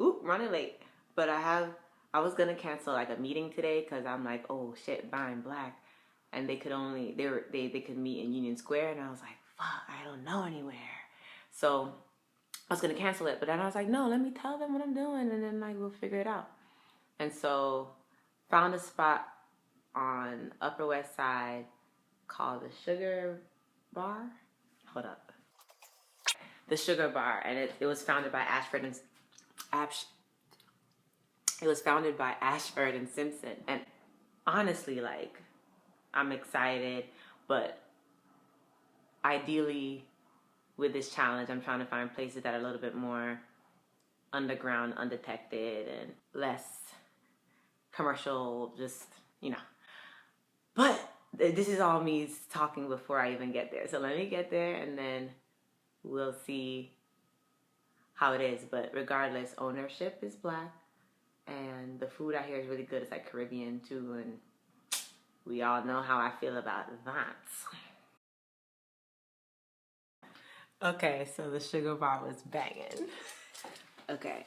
Oop, running late. But I was gonna cancel like a meeting today because I'm like, oh shit, buying Black, and they could only they could meet in Union Square, and I was like, fuck, I don't know anywhere. So I was gonna cancel it, but then I was like, no, let me tell them what I'm doing, and then like we'll figure it out. And so found a spot on Upper West Side called the Sugar Bar. Hold up, the Sugar Bar, and it was founded by it was founded by Ashford and Simpson. And honestly, like, I'm excited, but ideally, with this challenge, I'm trying to find places that are a little bit more underground, undetected, and less commercial, just, you know. But this is all me talking before I even get there. So let me get there and then we'll see how it is. But regardless, ownership is Black. And the food out here is really good. It's like Caribbean too. And we all know how I feel about that. Okay, so the Sugar Bar was banging. Okay.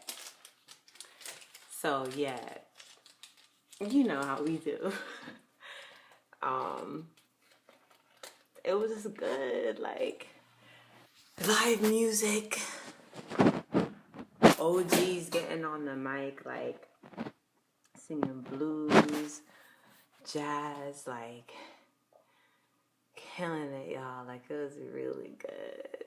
So yeah, you know how we do. It was just good, like live music, OGs getting on the mic, like singing blues, jazz, like killing it, y'all. Like it was really good.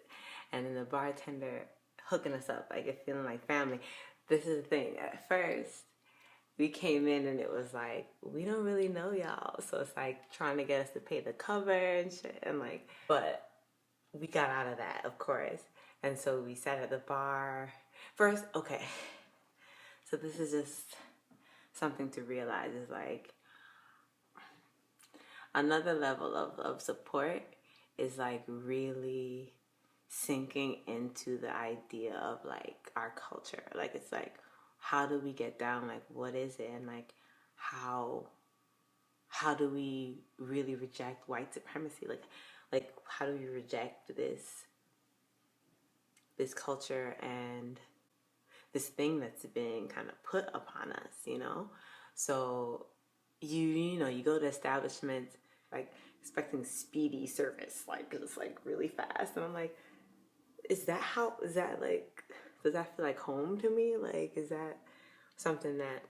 And then the bartender hooking us up, like it feeling like family. This is the thing. At first, we came in and it was like, we don't really know y'all. So it's like trying to get us to pay the cover and shit. And like, but we got out of that, of course. And so we sat at the bar. First, okay. So this is just something to realize is like, another level of support is like really sinking into the idea of like our culture. Like it's like, how do we get down? Like what is it? And like how do we really reject white supremacy? Like how do we reject this culture and this thing that's been kind of put upon us, you know? So you know, you go to establishments like expecting speedy service, like, cause it's like really fast. And I'm like, is that like, does that feel like home to me? Like, is that something that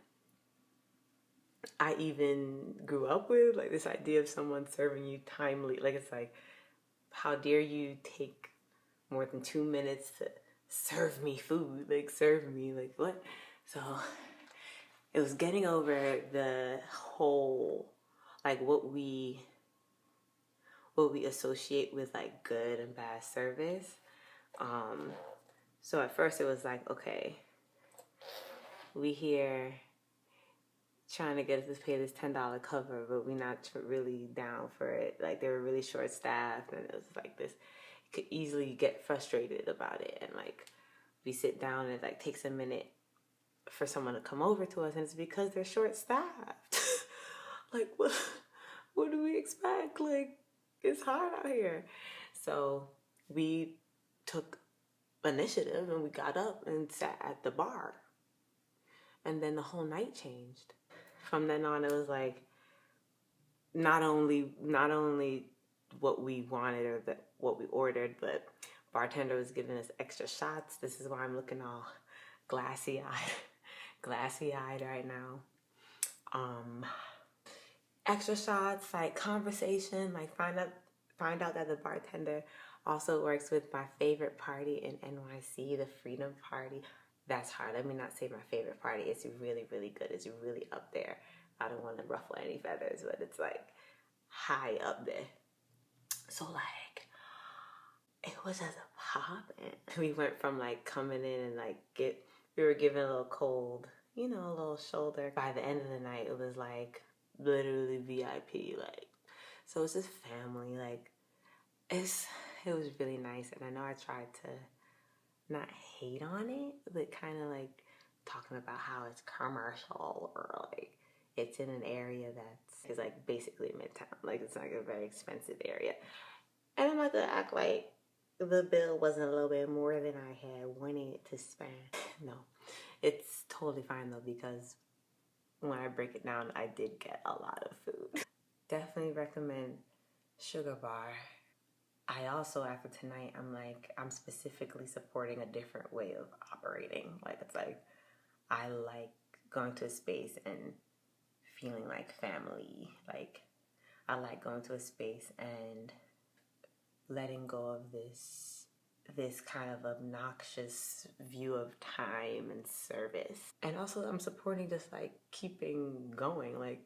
I even grew up with? Like this idea of someone serving you timely, like it's like, how dare you take more than 2 minutes to serve me food? Like serve me, like what? So it was getting over the whole, like what we associate with like good and bad service. So at first it was like, okay, we here trying to get us to pay this $10 cover, but we're not really down for it. Like they were really short staffed, and it was like this. You could easily get frustrated about it, and like we sit down and it like takes a minute for someone to come over to us, and it's because they're short staffed. Like what do we expect? Like it's hard out here. So we took initiative and we got up and sat at the bar, and then the whole night changed. From then on, it was like not only what we wanted or what we ordered, but bartender was giving us extra shots. This is why I'm looking all glassy eyed right now. Extra shots, like conversation, like find out that the bartender also works with my favorite party in NYC, the Freedom Party. That's hard. Let me not say my favorite party. It's really, really good. It's really up there. I don't want to ruffle any feathers, but it's like high up there. So like, it was just a poppin'. We went from like coming in and like we were given a little cold, you know, a little shoulder. By the end of the night, it was like literally VIP, like, so it's just family. Like it was really nice. And I know I tried to not hate on it, but kind of like talking about how it's commercial, or like it's in an area that's like basically midtown. Like it's like a very expensive area. And I'm not gonna act like the bill wasn't a little bit more than I had wanted to spend. No, it's totally fine though, because when I break it down, I did get a lot of food. Definitely recommend Sugar Bar. I also, after tonight, I'm specifically supporting a different way of operating. Like, it's like, I like going to a space and feeling like family. Like, I like going to a space and letting go of this kind of obnoxious view of time and service. And also I'm supporting just like keeping going. Like,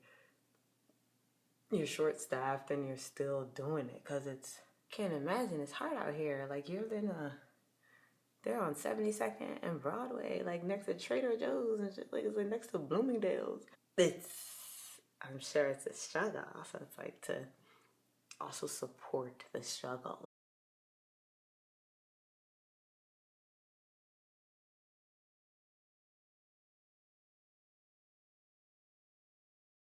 you're short staffed and you're still doing it, because can't imagine, it's hard out here. Like, they're on 72nd and Broadway, like next to Trader Joe's and shit. Like, it's like next to Bloomingdale's. I'm sure it's a struggle. So it's like to also support the struggle.